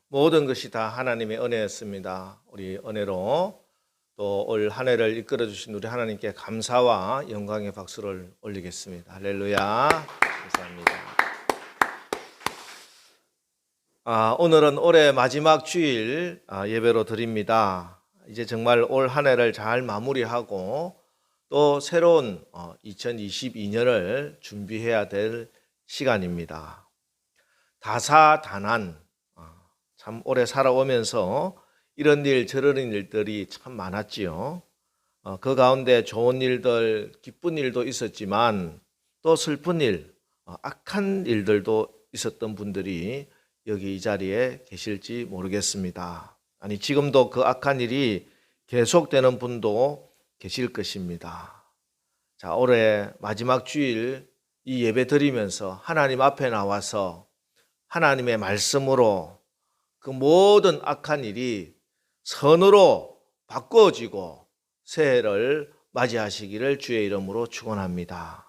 모든 것이 다 하나님의 은혜였습니다. 우리 은혜로 또 올 한 해를 이끌어 주신 우리 하나님께 감사와 영광의 박수를 올리겠습니다. 할렐루야. 감사합니다. 오늘은 올해 마지막 주일 예배로 드립니다. 이제 정말 올 한 해를 잘 마무리하고 또 새로운 2022년을 준비해야 될 시간입니다. 다사다난, 참 오래 살아오면서 이런 일 저런 일들이 참 많았지요. 그 가운데 좋은 일들, 기쁜 일도 있었지만 또 슬픈 일, 악한 일들도 있었던 분들이 여기 이 자리에 계실지 모르겠습니다. 아니, 지금도 그 악한 일이 계속되는 분도 계실 것입니다. 자, 올해 마지막 주일 이 예배 드리면서 하나님 앞에 나와서 하나님의 말씀으로 그 모든 악한 일이 선으로 바꿔지고 새해를 맞이하시기를 주의 이름으로 축원합니다.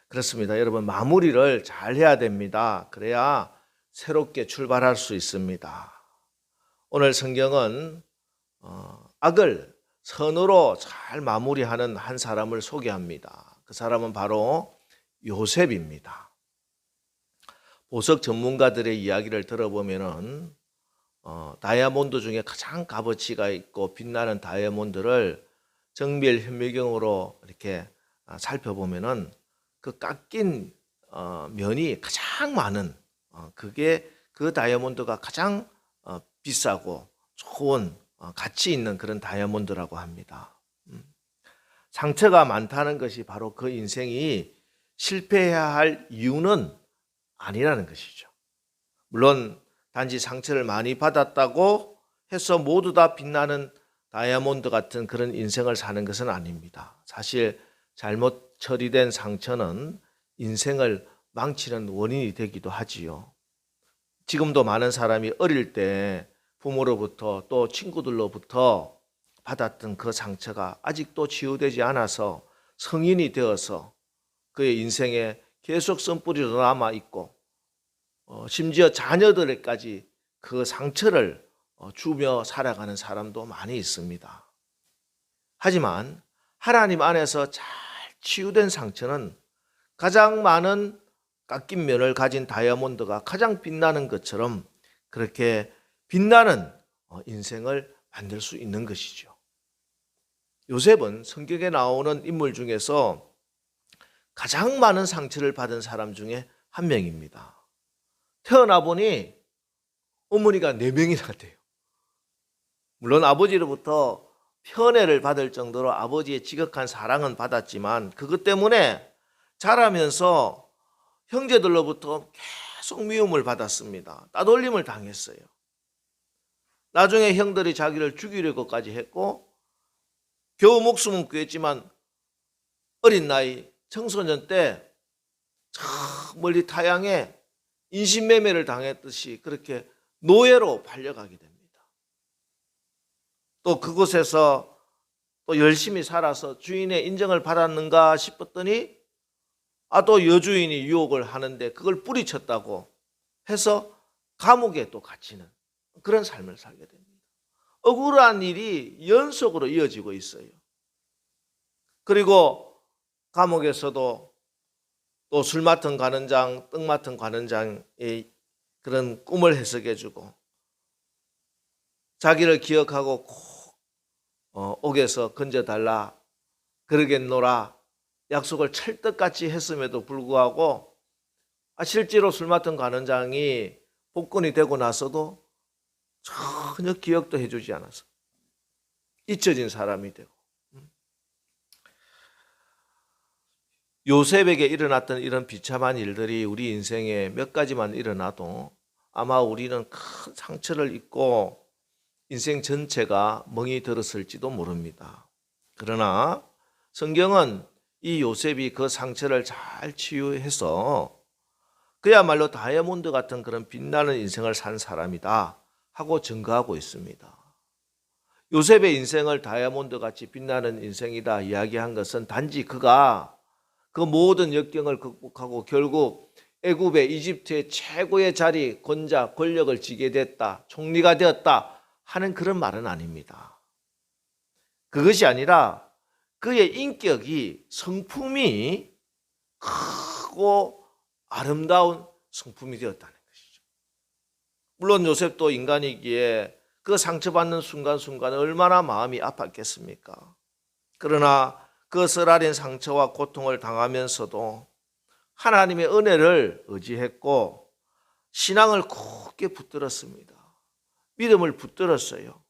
그렇습니다. 여러분, 마무리를 잘 해야 됩니다. 그래야 새롭게 출발할 수 있습니다. 오늘 성경은 악을 선으로 잘 마무리하는 한 사람을 소개합니다. 그 사람은 바로 요셉입니다. 보석 전문가들의 이야기를 들어보면은 다이아몬드 중에 가장 값어치가 있고 빛나는 다이아몬드를 정밀 현미경으로 이렇게 살펴보면은 그 깎인 면이 가장 많은 그게 그 다이아몬드가 가장 비싸고 좋은 가치 있는 그런 다이아몬드라고 합니다. 상처가 많다는 것이 바로 그 인생이 실패해야 할 이유는 아니라는 것이죠. 물론 단지 상처를 많이 받았다고 해서 모두 다 빛나는 다이아몬드 같은 그런 인생을 사는 것은 아닙니다. 사실 잘못 처리된 상처는 인생을 망치는 원인이 되기도 하지요. 지금도 많은 사람이 어릴 때 부모로부터 또 친구들로부터 받았던 그 상처가 아직도 치유되지 않아서 성인이 되어서 그의 인생에 계속 쓴뿌리로 남아있고 심지어 자녀들에까지 그 상처를 주며 살아가는 사람도 많이 있습니다. 하지만 하나님 안에서 잘 치유된 상처는 가장 많은 깎인 면을 가진 다이아몬드가 가장 빛나는 것처럼 그렇게 빛나는 인생을 만들 수 있는 것이죠. 요셉은 성경에 나오는 인물 중에서 가장 많은 상처를 받은 사람 중에 한 명입니다. 태어나 보니 어머니가 4명이나 돼요. 물론 아버지로부터 편애를 받을 정도로 아버지의 지극한 사랑은 받았지만 그것 때문에 자라면서 형제들로부터 계속 미움을 받았습니다. 따돌림을 당했어요. 나중에 형들이 자기를 죽이려고까지 했고 겨우 목숨은 구했지만 어린 나이 청소년 때 저 멀리 타양에 인신매매를 당했듯이 그렇게 노예로 팔려가게 됩니다. 또 그곳에서 또 열심히 살아서 주인의 인정을 받았는가 싶었더니 또 여주인이 유혹을 하는데 그걸 뿌리쳤다고 해서 감옥에 또 갇히는 그런 삶을 살게 됩니다. 억울한 일이 연속으로 이어지고 있어요. 그리고 감옥에서도 또 술 맡은 관원장, 떡 맡은 관원장의 그런 꿈을 해석해주고 자기를 기억하고 꼭 옥에서 건져달라 그러겠노라 약속을 찰떡같이 했음에도 불구하고 실제로 술 맡은 관원장이 복권이 되고 나서도 전혀 기억도 해주지 않아서 잊혀진 사람이 되고 요셉에게 일어났던 이런 비참한 일들이 우리 인생에 몇 가지만 일어나도 아마 우리는 큰 상처를 입고 인생 전체가 멍이 들었을지도 모릅니다. 그러나 성경은 이 요셉이 그 상처를 잘 치유해서 그야말로 다이아몬드 같은 그런 빛나는 인생을 산 사람이다 하고 증거하고 있습니다. 요셉의 인생을 다이아몬드 같이 빛나는 인생이다 이야기한 것은 단지 그가 그 모든 역경을 극복하고 결국 애굽의 이집트의 최고의 자리, 권력을 쥐게 됐다, 총리가 되었다 하는 그런 말은 아닙니다. 그것이 아니라 그의 인격이, 성품이 크고 아름다운 성품이 되었다는 것이죠. 물론 요셉도 인간이기에 그 상처받는 순간순간 얼마나 마음이 아팠겠습니까? 그러나 그 쓰라린 상처와 고통을 당하면서도 하나님의 은혜를 의지했고 신앙을 굳게 붙들었습니다. 믿음을 붙들었어요.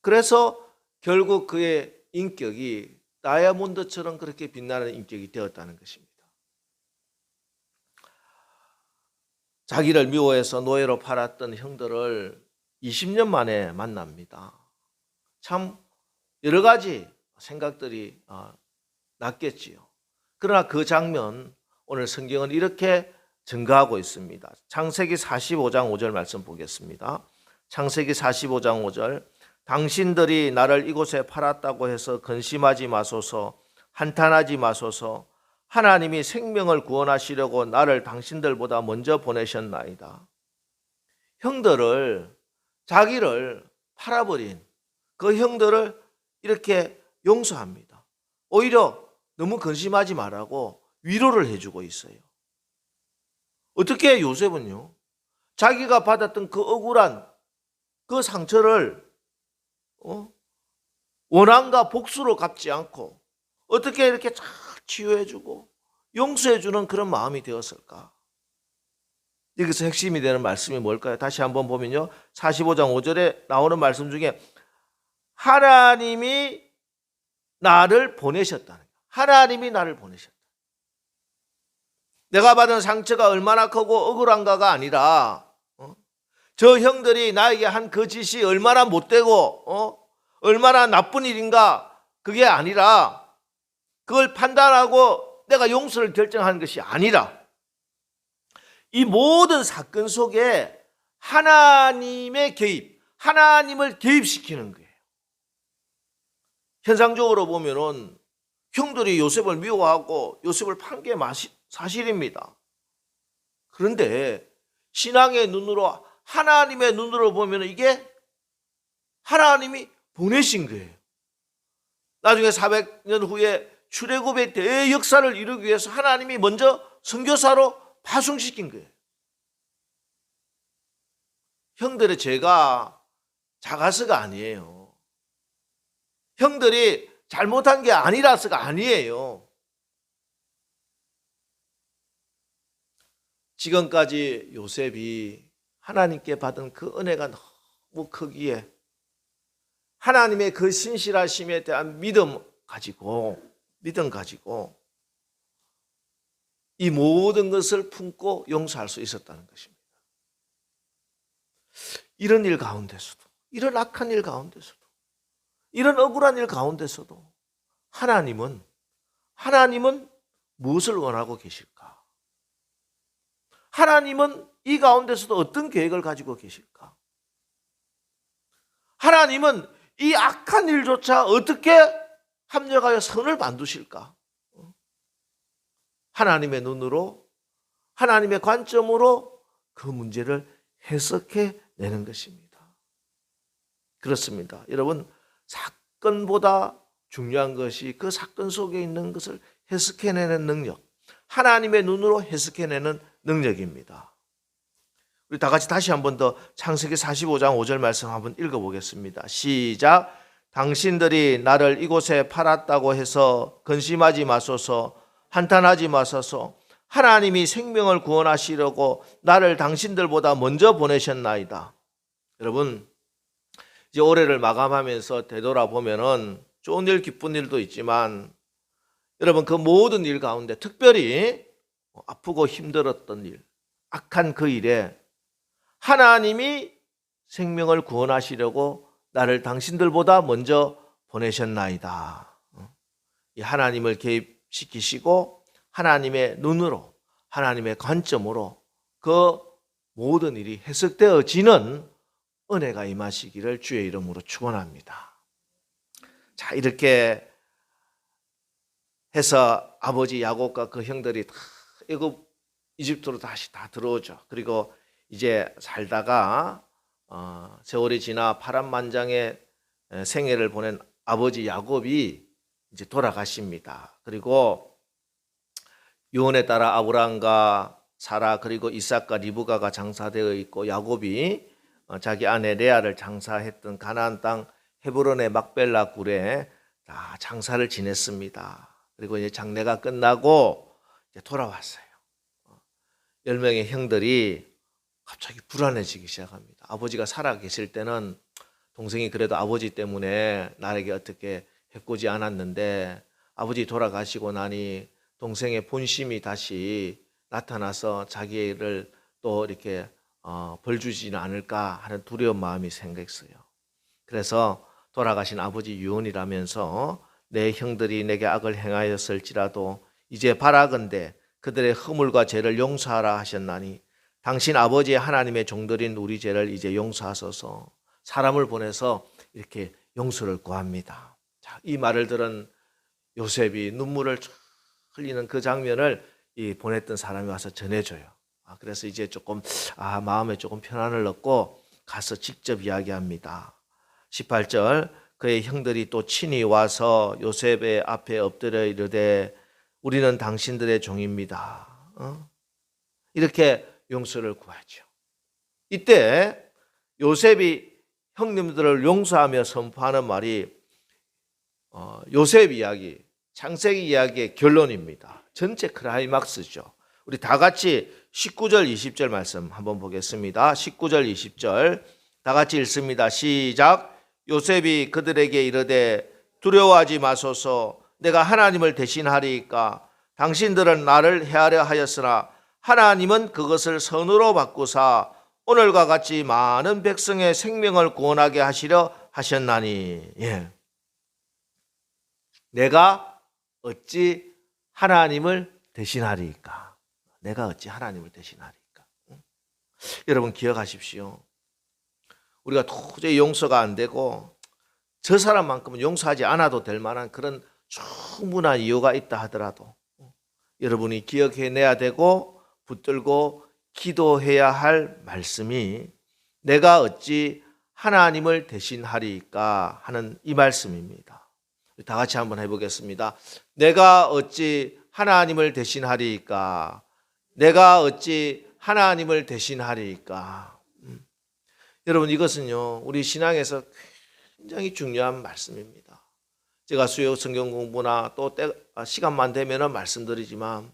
그래서 결국 그의 인격이 다이아몬드처럼 그렇게 빛나는 인격이 되었다는 것입니다. 자기를 미워해서 노예로 팔았던 형들을 20년 만에 만납니다. 참 여러 가지 생각들이 났겠지요. 그러나 그 장면, 오늘 성경은 이렇게 증가하고 있습니다. 창세기 45장 5절 말씀 보겠습니다. 창세기 45장 5절. 당신들이 나를 이곳에 팔았다고 해서 근심하지 마소서, 한탄하지 마소서. 하나님이 생명을 구원하시려고 나를 당신들보다 먼저 보내셨나이다. 형들을, 자기를 팔아버린 그 형들을 이렇게 용서합니다. 오히려 너무 근심하지 말라고 위로를 해주고 있어요. 어떻게 요셉은요, 자기가 받았던 그 억울한 그 상처를 원한과 복수로 갚지 않고 어떻게 이렇게 잘 치유해주고 용서해주는 그런 마음이 되었을까? 여기서 핵심이 되는 말씀이 뭘까요? 다시 한번 보면요, 45장 5절에 나오는 말씀 중에 하나님이 나를 보내셨다는 거예요. 하나님이 나를 보내셨다. 내가 받은 상처가 얼마나 크고 억울한가가 아니라 저 형들이 나에게 한 그 짓이 얼마나 못되고 얼마나 나쁜 일인가, 그게 아니라, 그걸 판단하고 내가 용서를 결정하는 것이 아니라 이 모든 사건 속에 하나님의 개입, 하나님을 개입시키는 거예요. 현상적으로 보면은 형들이 요셉을 미워하고 요셉을 판 게 사실입니다. 그런데 신앙의 눈으로, 하나님의 눈으로 보면 이게 하나님이 보내신 거예요. 나중에 400년 후에 출애굽의 대역사를 이루기 위해서 하나님이 먼저 선교사로 파송시킨 거예요. 형들의 죄가 작아서가 아니에요. 형들이 잘못한 게 아니라서가 아니에요. 지금까지 요셉이 하나님께 받은 그 은혜가 너무 크기에 하나님의 그 신실하심에 대한 믿음 가지고 이 모든 것을 품고 용서할 수 있었다는 것입니다. 이런 일 가운데서도, 이런 악한 일 가운데서도, 이런 억울한 일 가운데서도 하나님은 무엇을 원하고 계실까? 하나님은 이 가운데서도 어떤 계획을 가지고 계실까? 하나님은 이 악한 일조차 어떻게 합력하여 선을 만드실까? 하나님의 눈으로, 하나님의 관점으로 그 문제를 해석해내는 것입니다. 그렇습니다. 여러분, 사건보다 중요한 것이 그 사건 속에 있는 것을 해석해내는 능력, 하나님의 눈으로 해석해내는 능력입니다. 우리 다 같이 다시 한 번 더 창세기 45장 5절 말씀 한번 읽어보겠습니다. 시작. 당신들이 나를 이곳에 팔았다고 해서 근심하지 마소서, 한탄하지 마소서. 하나님이 생명을 구원하시려고 나를 당신들보다 먼저 보내셨나이다. 여러분, 이제 올해를 마감하면서 되돌아보면은 좋은 일, 기쁜 일도 있지만 여러분, 그 모든 일 가운데 특별히 아프고 힘들었던 일, 악한 그 일에 하나님이 생명을 구원하시려고 나를 당신들보다 먼저 보내셨나이다. 이 하나님을 개입시키시고 하나님의 눈으로, 하나님의 관점으로 그 모든 일이 해석되어지는 은혜가 임하시기를 주의 이름으로 축원합니다. 자, 이렇게 해서 아버지 야곱과 그 형들이 다 애굽 이집트로 다시 다 들어오죠. 그리고 이제 살다가 세월이 지나 파란만장의 생애를 보낸 아버지 야곱이 이제 돌아가십니다. 그리고 유언에 따라 아브라함과 사라 그리고 이삭과 리브가가 장사되어 있고 야곱이 자기 아내 레아를 장사했던 가나안 땅 헤브론의 막벨라 굴에 다 장사를 지냈습니다. 그리고 이제 장례가 끝나고 이제 돌아왔어요. 10명의 형들이 갑자기 불안해지기 시작합니다. 아버지가 살아 계실 때는 동생이 그래도 아버지 때문에 나에게 어떻게 해코지 않았는데 아버지 돌아가시고 나니 동생의 본심이 다시 나타나서 자기를 또 이렇게 벌 주지는 않을까 하는 두려운 마음이 생겼어요. 그래서 돌아가신 아버지 유언이라면서 내 형들이 내게 악을 행하였을지라도 이제 바라건대 그들의 허물과 죄를 용서하라 하셨나니 당신 아버지의 하나님의 종들인 우리 죄를 이제 용서하소서. 사람을 보내서 이렇게 용서를 구합니다. 자, 이 말을 들은 요셉이 눈물을 흘리는 그 장면을 이 보냈던 사람이 와서 전해줘요. 그래서 이제 조금 마음에 조금 편안을 얻고 가서 직접 이야기합니다. 18절 그의 형들이 또 친히 와서 요셉의 앞에 엎드려 이르되 우리는 당신들의 종입니다. 이렇게 용서를 구하죠. 이때 요셉이 형님들을 용서하며 선포하는 말이 요셉 이야기, 창세기 이야기의 결론입니다. 전체 클라이막스죠. 우리 다 같이 19절 20절 말씀 한번 보겠습니다. 19절 20절 다 같이 읽습니다. 시작. 요셉이 그들에게 이르되 두려워하지 마소서. 내가 하나님을 대신하리이까. 당신들은 나를 해하려 하였으나 하나님은 그것을 선으로 바꾸사 오늘과 같이 많은 백성의 생명을 구원하게 하시려 하셨나니. 내가 어찌 하나님을 대신하리이까. 내가 어찌 하나님을 대신하리이까. 여러분 기억하십시오. 우리가 도저히 용서가 안 되고 저 사람만큼은 용서하지 않아도 될 만한 그런 충분한 이유가 있다 하더라도 여러분이 기억해내야 되고 붙들고 기도해야 할 말씀이 내가 어찌 하나님을 대신하리이까 하는 이 말씀입니다. 다 같이 한번 해보겠습니다. 내가 어찌 하나님을 대신하리이까. 내가 어찌 하나님을 대신하리이까. 여러분 이것은요 우리 신앙에서 굉장히 중요한 말씀입니다. 제가 수요 성경 공부나 또 시간만 되면 말씀드리지만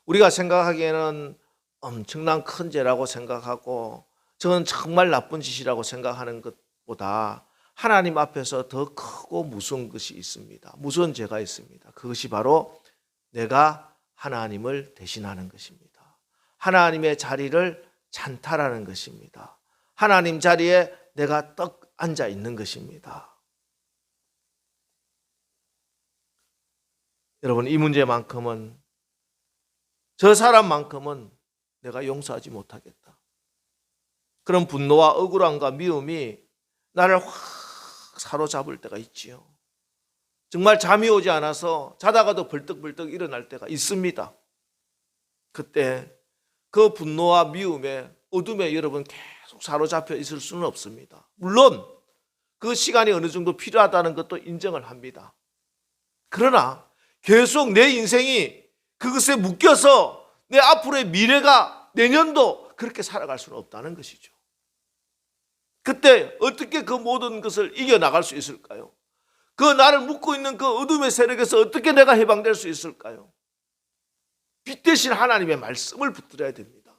우리가 생각하기에는 엄청난 큰 죄라고 생각하고 저는 정말 나쁜 짓이라고 생각하는 것보다 하나님 앞에서 더 크고 무서운 것이 있습니다. 무서운 죄가 있습니다. 그것이 바로 내가 하나님을 대신하는 것입니다. 하나님의 자리를 찬탈하는 것입니다. 하나님 자리에 내가 떡 앉아 있는 것입니다. 여러분 이 문제만큼은 저 사람만큼은 내가 용서하지 못하겠다. 그런 분노와 억울함과 미움이 나를 확 사로잡을 때가 있지요. 정말 잠이 오지 않아서 자다가도 벌떡벌떡 일어날 때가 있습니다. 그때 그 분노와 미움에 어둠에 여러분 계속 사로잡혀 있을 수는 없습니다. 물론 그 시간이 어느 정도 필요하다는 것도 인정을 합니다. 그러나 계속 내 인생이 그것에 묶여서 내 앞으로의 미래가 내년도 그렇게 살아갈 수는 없다는 것이죠. 그때 어떻게 그 모든 것을 이겨나갈 수 있을까요? 그 나를 묶고 있는 그 어둠의 세력에서 어떻게 내가 해방될 수 있을까요? 빛 대신 하나님의 말씀을 붙들어야 됩니다.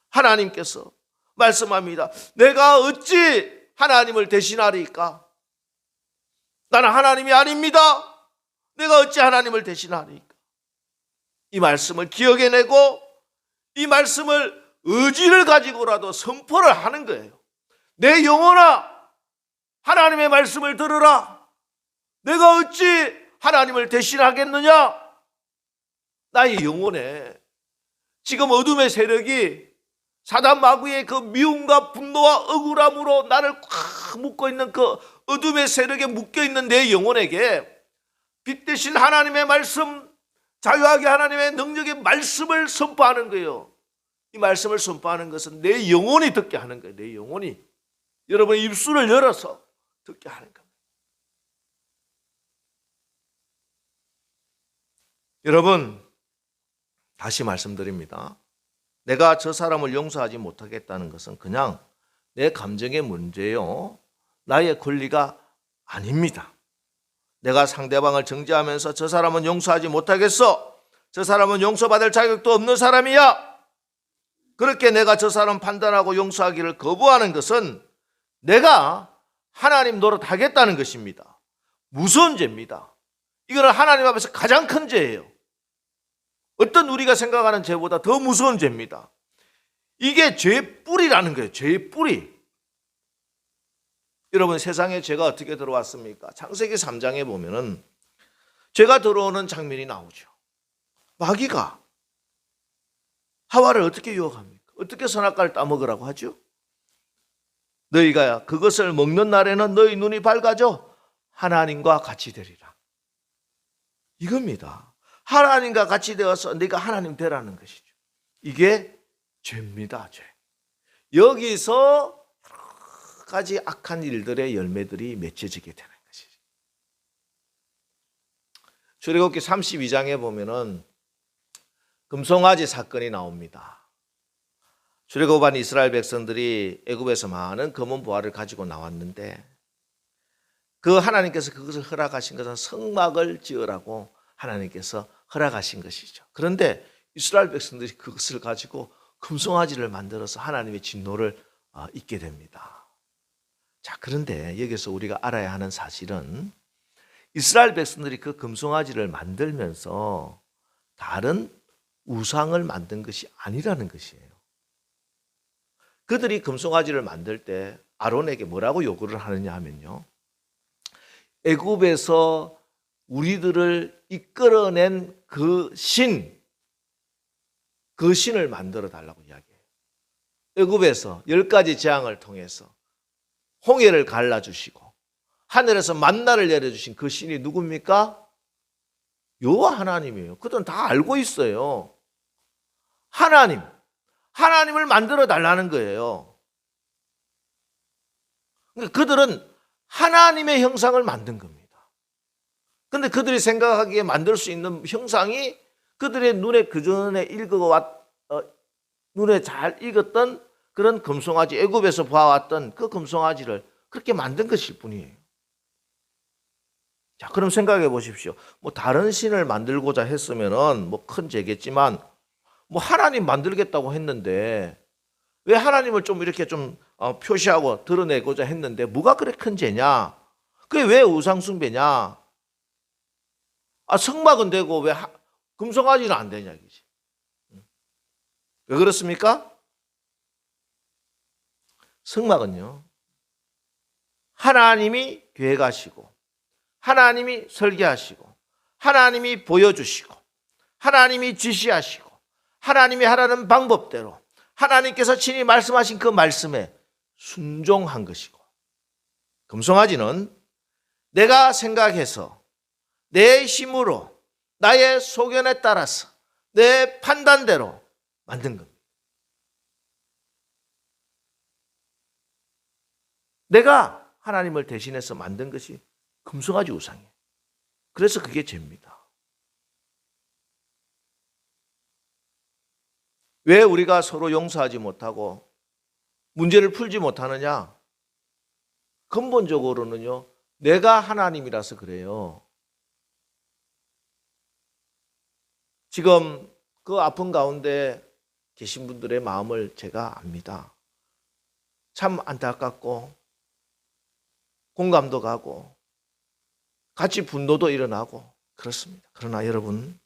하나님께서 말씀합니다. 내가 어찌 하나님을 대신하리까? 나는 하나님이 아닙니다. 내가 어찌 하나님을 대신하리까? 이 말씀을 기억해내고 이 말씀을 의지를 가지고라도 선포를 하는 거예요. 내 영혼아 하나님의 말씀을 들으라. 내가 어찌 하나님을 대신하겠느냐? 나의 영혼에 지금 어둠의 세력이 사단 마귀의 그 미움과 분노와 억울함으로 나를 꽉 묶고 있는 그 어둠의 세력에 묶여있는 내 영혼에게 빛 대신 하나님의 말씀, 자유하게 하나님의 능력의 말씀을 선포하는 거예요. 이 말씀을 선포하는 것은 내 영혼이 듣게 하는 거예요. 내 영혼이. 여러분의 입술을 열어서 듣게 하는 겁니다. 여러분, 다시 말씀드립니다. 내가 저 사람을 용서하지 못하겠다는 것은 그냥 내 감정의 문제요, 나의 권리가 아닙니다. 내가 상대방을 정죄하면서 저 사람은 용서하지 못하겠어, 저 사람은 용서받을 자격도 없는 사람이야, 그렇게 내가 저 사람 판단하고 용서하기를 거부하는 것은 내가 하나님 노릇하겠다는 것입니다. 무서운 죄입니다. 이거는 하나님 앞에서 가장 큰 죄예요. 어떤 우리가 생각하는 죄보다 더 무서운 죄입니다. 이게 죄의 뿌리라는 거예요. 죄의 뿌리. 여러분, 세상에 죄가 어떻게 들어왔습니까? 창세기 3장에 보면은 죄가 들어오는 장면이 나오죠. 마귀가 하와를 어떻게 유혹합니까? 어떻게 선악과를 따먹으라고 하죠? 너희가 그것을 먹는 날에는 너희 눈이 밝아져 하나님과 같이 되리라. 이겁니다. 하나님과 같이 되어서 네가 하나님 되라는 것이죠. 이게 죄입니다. 죄. 여기서 여러 가지 악한 일들의 열매들이 맺혀지게 되는 것이죠. 출애굽기 32장에 보면은 금송아지 사건이 나옵니다. 출애굽한 이스라엘 백성들이 애굽에서 많은 검은 보화를 가지고 나왔는데 그 하나님께서 그것을 허락하신 것은 성막을 지으라고 하나님께서 허락하신 것이죠. 그런데 이스라엘 백성들이 그것을 가지고 금송아지를 만들어서 하나님의 진노를 잊게 됩니다. 자, 그런데 여기서 우리가 알아야 하는 사실은 이스라엘 백성들이 그 금송아지를 만들면서 다른 우상을 만든 것이 아니라는 것이에요. 그들이 금송아지를 만들 때 아론에게 뭐라고 요구를 하느냐 하면요, 애굽에서 우리들을 이끌어낸 그 신을 만들어 달라고 이야기해요. 애굽에서 10가지 재앙을 통해서 홍해를 갈라주시고 하늘에서 만나를 내려주신 그 신이 누굽니까? 여호와 하나님이에요. 그들은 다 알고 있어요. 하나님을 만들어 달라는 거예요. 그러니까 그들은 하나님의 형상을 만든 겁니다. 그런데 그들이 생각하기에 만들 수 있는 형상이 그들의 눈에 그전에 눈에 잘 익었던 그런 금송아지, 애굽에서 봐왔던 그 금송아지를 그렇게 만든 것일 뿐이에요. 자, 그럼 생각해 보십시오. 뭐 다른 신을 만들고자 했으면은 뭐 큰 죄겠지만 뭐 하나님 만들겠다고 했는데 왜 하나님을 좀 이렇게 좀 표시하고 드러내고자 했는데 뭐가 그렇게 큰 죄냐? 그게 왜 우상숭배냐? 성막은 되고 왜 금송아지는 안 되냐 이거지. 왜 그렇습니까? 성막은요, 하나님이 계획하시고 하나님이 설계하시고 하나님이 보여주시고 하나님이 지시하시고 하나님이 하라는 방법대로 하나님께서 친히 말씀하신 그 말씀에 순종한 것이고, 금송아지는 내가 생각해서 내 힘으로 나의 소견에 따라서 내 판단대로 만든 겁니다. 내가 하나님을 대신해서 만든 것이 금송아지 우상이에요. 그래서 그게 죄입니다. 왜 우리가 서로 용서하지 못하고 문제를 풀지 못하느냐? 근본적으로는요, 내가 하나님이라서 그래요. 지금 그 아픈 가운데 계신 분들의 마음을 제가 압니다. 참 안타깝고 공감도 가고 같이 분노도 일어나고 그렇습니다. 그러나 여러분,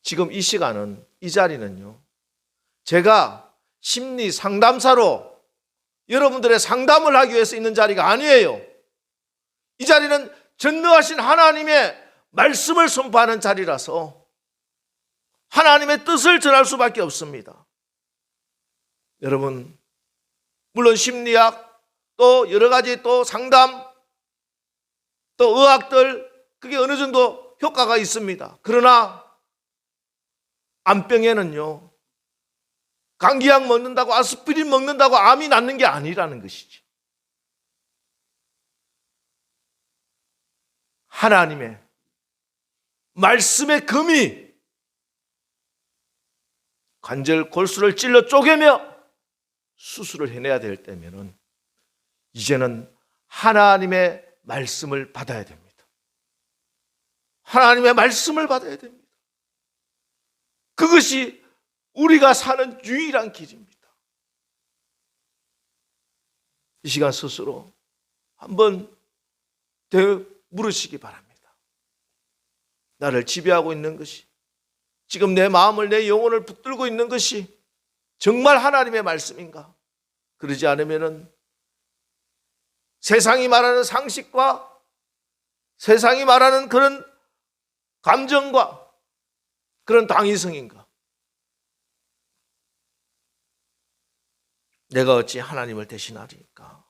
지금 이 시간은, 이 자리는요, 제가 심리 상담사로 여러분들의 상담을 하기 위해서 있는 자리가 아니에요. 이 자리는 전능하신 하나님의 말씀을 선포하는 자리라서 하나님의 뜻을 전할 수밖에 없습니다. 여러분, 물론 심리학, 또 여러 가지 또 상담, 또 의학들, 그게 어느 정도 효과가 있습니다. 그러나 암병에는요, 감기약 먹는다고 아스피린 먹는다고 암이 낫는 게 아니라는 것이지. 하나님의 말씀의 금이 관절 골수를 찔러 쪼개며 수술을 해내야 될 때면은 이제는 하나님의 말씀을 받아야 됩니다. 하나님의 말씀을 받아야 됩니다. 그것이 우리가 사는 유일한 길입니다. 이 시간 스스로 한번 물으시기 바랍니다. 나를 지배하고 있는 것이, 지금 내 마음을, 내 영혼을 붙들고 있는 것이 정말 하나님의 말씀인가? 그러지 않으면은 세상이 말하는 상식과 세상이 말하는 그런 감정과 그런 당위성인가? 내가 어찌 하나님을 대신하리까?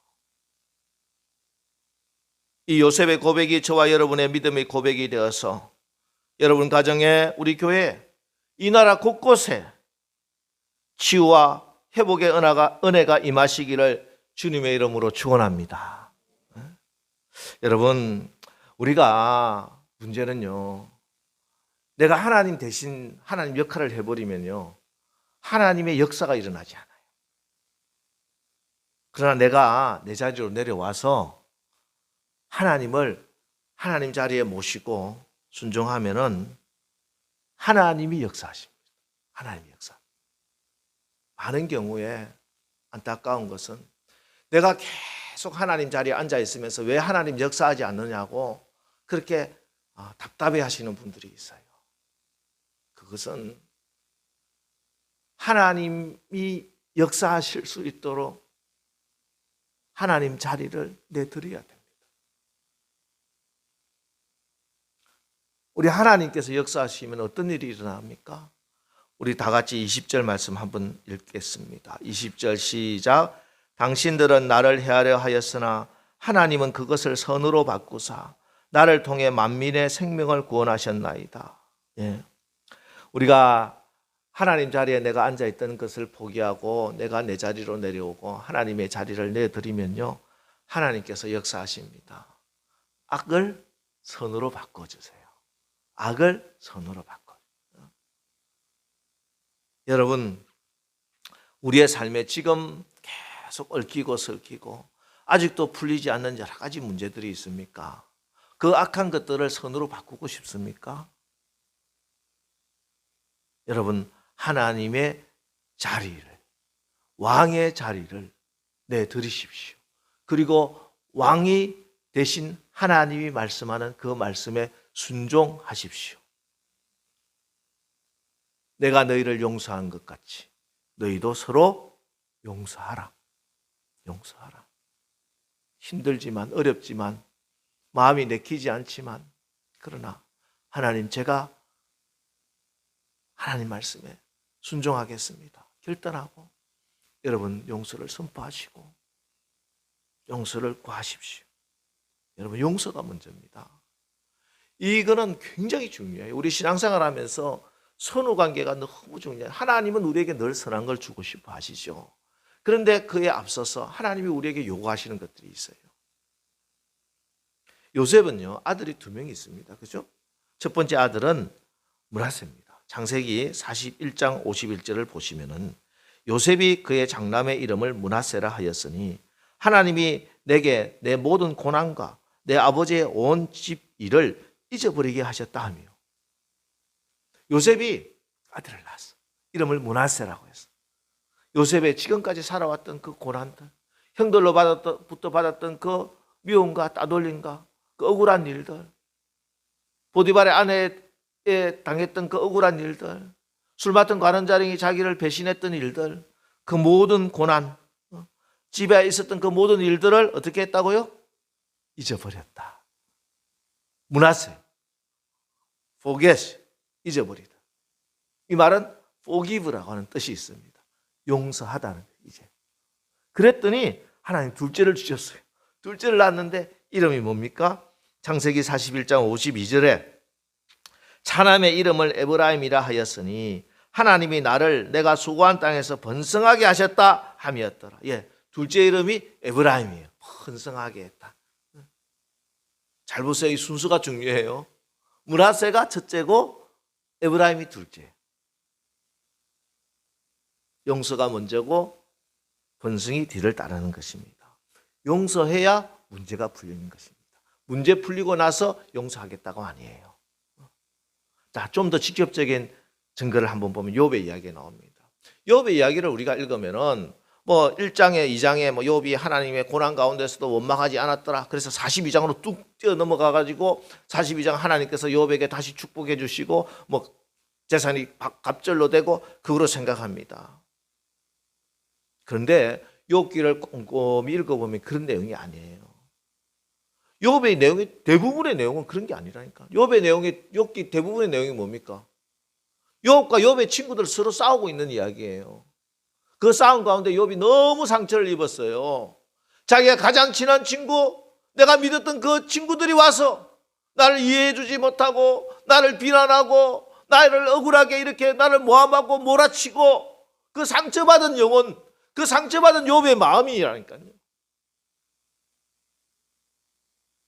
이 요셉의 고백이 저와 여러분의 믿음의 고백이 되어서 여러분 가정에, 우리 교회, 이 나라 곳곳에 치유와 회복의 은혜가 임하시기를 주님의 이름으로 축원합니다. 여러분, 우리가 문제는요, 내가 하나님 대신 하나님 역할을 해버리면요, 하나님의 역사가 일어나지 않아요. 그러나 내가 내 자리로 내려와서 하나님을 하나님 자리에 모시고 순종하면은 하나님이 역사하십니다. 하나님이 역사. 많은 경우에 안타까운 것은 내가 계속 하나님 자리에 앉아 있으면서 왜 하나님 역사하지 않느냐고 그렇게 답답해 하시는 분들이 있어요. 그것은 하나님이 역사하실 수 있도록 하나님 자리를 내드려야 됩니다. 우리 하나님께서 역사하시면 어떤 일이 일어납니까? 우리 다 같이 20절 말씀 한번 읽겠습니다. 20절 시작. 당신들은 나를 헤아려 하였으나 하나님은 그것을 선으로 바꾸사 나를 통해 만민의 생명을 구원하셨나이다. 예. 우리가 하나님 자리에 내가 앉아있던 것을 포기하고 내가 내 자리로 내려오고 하나님의 자리를 내드리면요, 하나님께서 역사하십니다. 악을 선으로 바꿔주세요. 악을 선으로 바꿔. 여러분, 우리의 삶에 지금 계속 얽히고 설키고 아직도 풀리지 않는 여러 가지 문제들이 있습니까? 그 악한 것들을 선으로 바꾸고 싶습니까? 여러분, 하나님의 자리를, 왕의 자리를 내드리십시오. 그리고 왕이 대신 하나님이 말씀하는 그 말씀에 순종하십시오. 내가 너희를 용서한 것 같이 너희도 서로 용서하라. 용서하라. 힘들지만, 어렵지만, 마음이 내키지 않지만, 그러나 하나님, 제가 하나님 말씀에 순종하겠습니다. 결단하고 여러분 용서를 선포하시고 용서를 구하십시오. 여러분, 용서가 먼저입니다. 이거는 굉장히 중요해요. 우리 신앙생활 하면서 선후 관계가 너무 중요해요. 하나님은 우리에게 늘 선한 걸 주고 싶어 하시죠. 그런데 그에 앞서서 하나님이 우리에게 요구하시는 것들이 있어요. 요셉은요, 아들이 2명이 있습니다. 그죠? 첫 번째 아들은 므낫세입니다. 창세기 41장 51절을 보시면은 요셉이 그의 장남의 이름을 므낫세라 하였으니 하나님이 내게 내 모든 고난과 내 아버지의 온 집 일을 잊어버리게 하셨다 하며, 요셉이 아들을 낳았어. 이름을 므낫세라고 했어. 요셉의 지금까지 살아왔던 그 고난들, 형들로부터 받았던 그 미움과 따돌림과 그 억울한 일들, 보디발의 아내에 당했던 그 억울한 일들, 술 맡은 관원자령이 자기를 배신했던 일들, 그 모든 고난, 집에 있었던 그 모든 일들을 어떻게 했다고요? 잊어버렸다. 므낫세, forget, 잊어버리다. 이 말은 forgive라고 하는 뜻이 있습니다. 용서하다는 거예요, 이제. 그랬더니 하나님 둘째를 주셨어요. 둘째를 낳았는데 이름이 뭡니까? 창세기 41장 52절에 사람의 이름을 에브라임이라 하였으니 하나님이 나를 내가 수고한 땅에서 번성하게 하셨다 함이었더라. 예, 둘째 이름이 에브라임이에요. 번성하게 했다. 잘 보세요. 이 순서가 중요해요. 므낫세가 첫째고 에브라임이 둘째. 용서가 먼저고 번성이 뒤를 따르는 것입니다. 용서해야 문제가 풀리는 것입니다. 문제 풀리고 나서 용서하겠다고 아니에요. 자, 좀 더 직접적인 증거를 한번 보면 욥의 이야기가 나옵니다. 욥의 이야기를 우리가 읽으면은 뭐 1장에 2장에 뭐 욥이 하나님의 고난 가운데서도 원망하지 않았더라. 그래서 42장으로 뚝 뛰어 넘어가 가지고 42장 하나님께서 욥에게 다시 축복해 주시고 뭐 재산이 갑절로 되고 그거로 생각합니다. 그런데 욥기를 꼼꼼히 읽어보면 그런 내용이 아니에요. 욥의 내용이 대부분의 내용은 그런 게 아니라니까. 욥기 대부분의 내용이 뭡니까? 욥과 욥의 친구들 서로 싸우고 있는 이야기예요. 그 싸움 가운데 욥이 너무 상처를 입었어요. 자기가 가장 친한 친구, 내가 믿었던 그 친구들이 와서 나를 이해해 주지 못하고 나를 비난하고 나를 억울하게 이렇게 나를 모함하고 몰아치고 그 상처받은 영혼, 그 상처받은 욥의 마음이라니까요.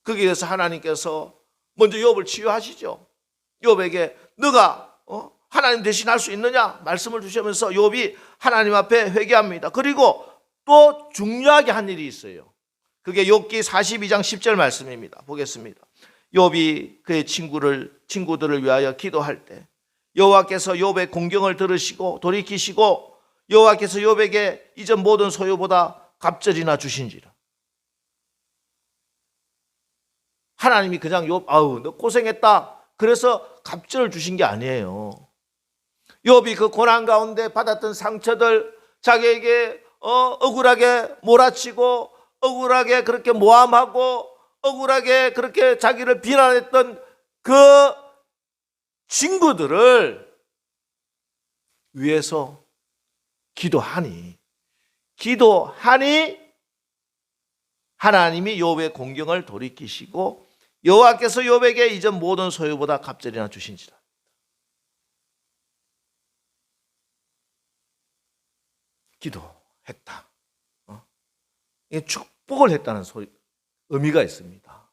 거기에 대해서 하나님께서 먼저 욥을 치유하시죠. 욥에게 너가 하나님 대신 할 수 있느냐 말씀을 주시면서 욥이 하나님 앞에 회개합니다. 그리고 또 중요하게 한 일이 있어요. 그게 욥기 42장 10절 말씀입니다. 보겠습니다. 욥이 그의 친구들을 위하여 기도할 때 여호와께서 욥의 공경을 들으시고 돌이키시고 여호와께서 욥에게 이전 모든 소유보다 갑절이나 주신지라. 하나님이 그냥 욥 아우 너 고생했다 그래서 갑절을 주신 게 아니에요. 욥이 그 고난 가운데 받았던 상처들, 자기에게 억울하게 몰아치고 억울하게 그렇게 모함하고 억울하게 그렇게 자기를 비난했던 그 친구들을 위해서 기도하니 하나님이 욥의 공경을 돌이키시고 여호와께서 욥에게 이전 모든 소유보다 갑절이나 주신지라. 기도했다. 이게 축복을 했다는 의미가 있습니다.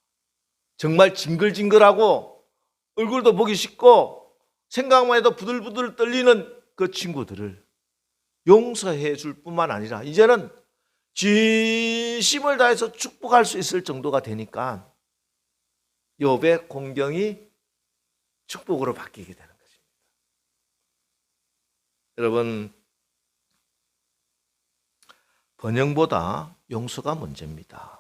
정말 징글징글하고 얼굴도 보기 쉽고 생각만 해도 부들부들 떨리는 그 친구들을 용서해 줄 뿐만 아니라 이제는 진심을 다해서 축복할 수 있을 정도가 되니까 욥의 공경이 축복으로 바뀌게 되는 것입니다. 여러분, 번영보다 용서가 먼저입니다.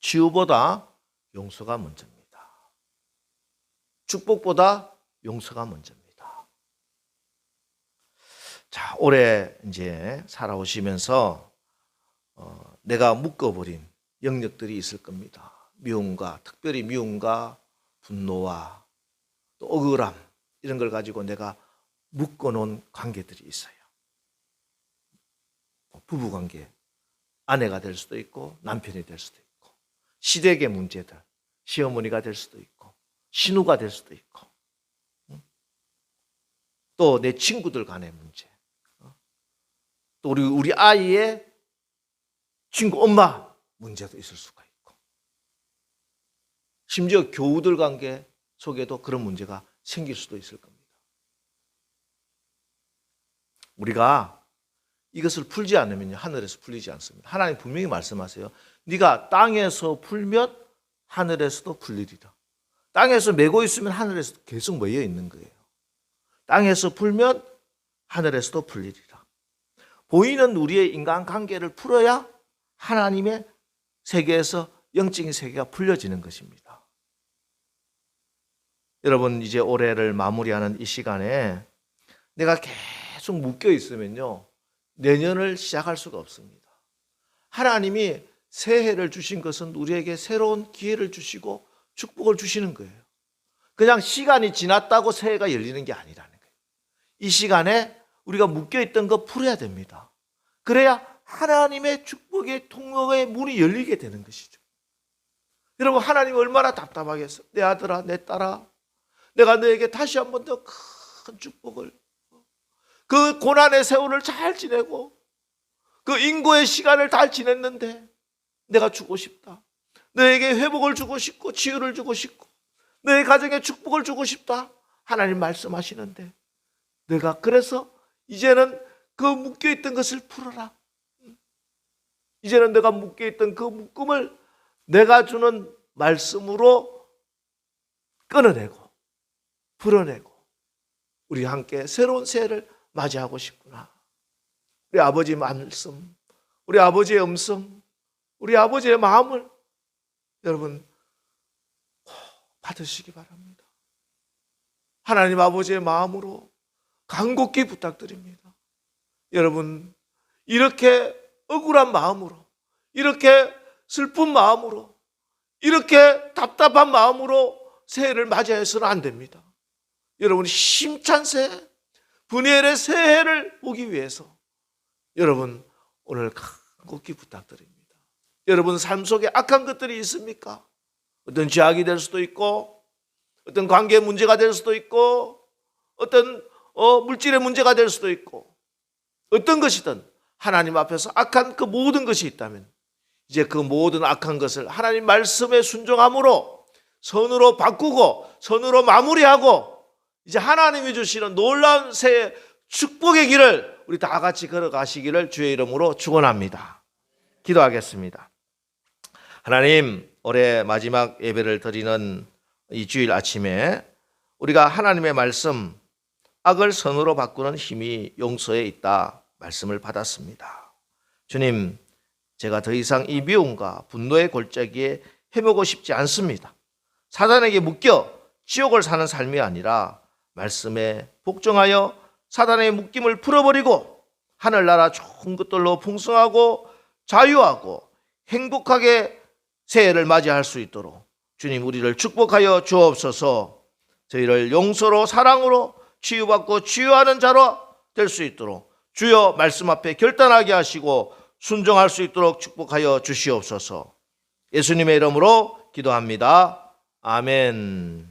치유보다 용서가 먼저입니다. 축복보다 용서가 먼저입니다. 자, 올해 이제 살아오시면서 내가 묶어버린 영역들이 있을 겁니다. 특별히 미움과 분노와 또 억울함 이런 걸 가지고 내가 묶어놓은 관계들이 있어요. 부부관계, 아내가 될 수도 있고 남편이 될 수도 있고 시댁의 문제들, 시어머니가 될 수도 있고 신우가 될 수도 있고 또 내 친구들 간의 문제, 또 우리 아이의 친구 엄마 문제도 있을 수가 있고 심지어 교우들 관계 속에도 그런 문제가 생길 수도 있을 겁니다. 우리가 이것을 풀지 않으면 하늘에서 풀리지 않습니다. 하나님 분명히 말씀하세요. 네가 땅에서 풀면 하늘에서도 풀리리라. 땅에서 메고 있으면 하늘에서 계속 메여 있는 거예요. 땅에서 풀면 하늘에서도 풀리리라. 보이는 우리의 인간관계를 풀어야 하나님의 세계에서 영적인 세계가 풀려지는 것입니다. 여러분, 이제 올해를 마무리하는 이 시간에 내가 계속 묶여 있으면요 내년을 시작할 수가 없습니다. 하나님이 새해를 주신 것은 우리에게 새로운 기회를 주시고 축복을 주시는 거예요. 그냥 시간이 지났다고 새해가 열리는 게 아니라는 거예요. 이 시간에 우리가 묶여있던 거 풀어야 됩니다. 그래야 하나님의 축복의 통로의 문이 열리게 되는 것이죠. 여러분, 하나님 얼마나 답답하겠어요. 내 아들아, 내 딸아, 내가 너에게 다시 한 번 더 큰 축복을, 그 고난의 세월을 잘 지내고 그 인고의 시간을 잘 지냈는데 내가 주고 싶다. 너에게 회복을 주고 싶고 치유를 주고 싶고 너의 가정에 축복을 주고 싶다. 하나님 말씀하시는데 내가 그래서 이제는 그 묶여있던 것을 풀어라. 이제는 내가 묶여있던 그 묶음을 내가 주는 말씀으로 끊어내고 풀어내고 우리 함께 새로운 새해를 맞이하고 싶구나. 우리 아버지의 말씀, 우리 아버지의 음성, 우리 아버지의 마음을 여러분 받으시기 바랍니다. 하나님 아버지의 마음으로 간곡히 부탁드립니다. 여러분 이렇게 억울한 마음으로, 이렇게 슬픈 마음으로, 이렇게 답답한 마음으로 새해를 맞이해서는 안 됩니다. 여러분 힘찬 새해, 분이엘의 새해를 보기 위해서 여러분 오늘 간곡히 부탁드립니다. 여러분 삶 속에 악한 것들이 있습니까? 어떤 죄악이 될 수도 있고 어떤 관계 문제가 될 수도 있고 어떤 물질의 문제가 될 수도 있고 어떤 것이든 하나님 앞에서 악한 그 모든 것이 있다면 이제 그 모든 악한 것을 하나님 말씀에 순종함으로 선으로 바꾸고 선으로 마무리하고 이제 하나님이 주시는 놀라운 새해 축복의 길을 우리 다 같이 걸어가시기를 주의 이름으로 축원합니다. 기도하겠습니다. 하나님, 올해 마지막 예배를 드리는 이 주일 아침에 우리가 하나님의 말씀, 악을 선으로 바꾸는 힘이 용서에 있다 말씀을 받았습니다. 주님, 제가 더 이상 이 미움과 분노의 골짜기에 헤매고 싶지 않습니다. 사단에게 묶여 지옥을 사는 삶이 아니라 말씀에 복종하여 사단의 묶임을 풀어버리고 하늘나라 좋은 것들로 풍성하고 자유하고 행복하게 새해를 맞이할 수 있도록 주님 우리를 축복하여 주옵소서. 저희를 용서로 사랑으로 치유받고 치유하는 자로 될 수 있도록 주여 말씀 앞에 결단하게 하시고 순종할 수 있도록 축복하여 주시옵소서. 예수님의 이름으로 기도합니다. 아멘.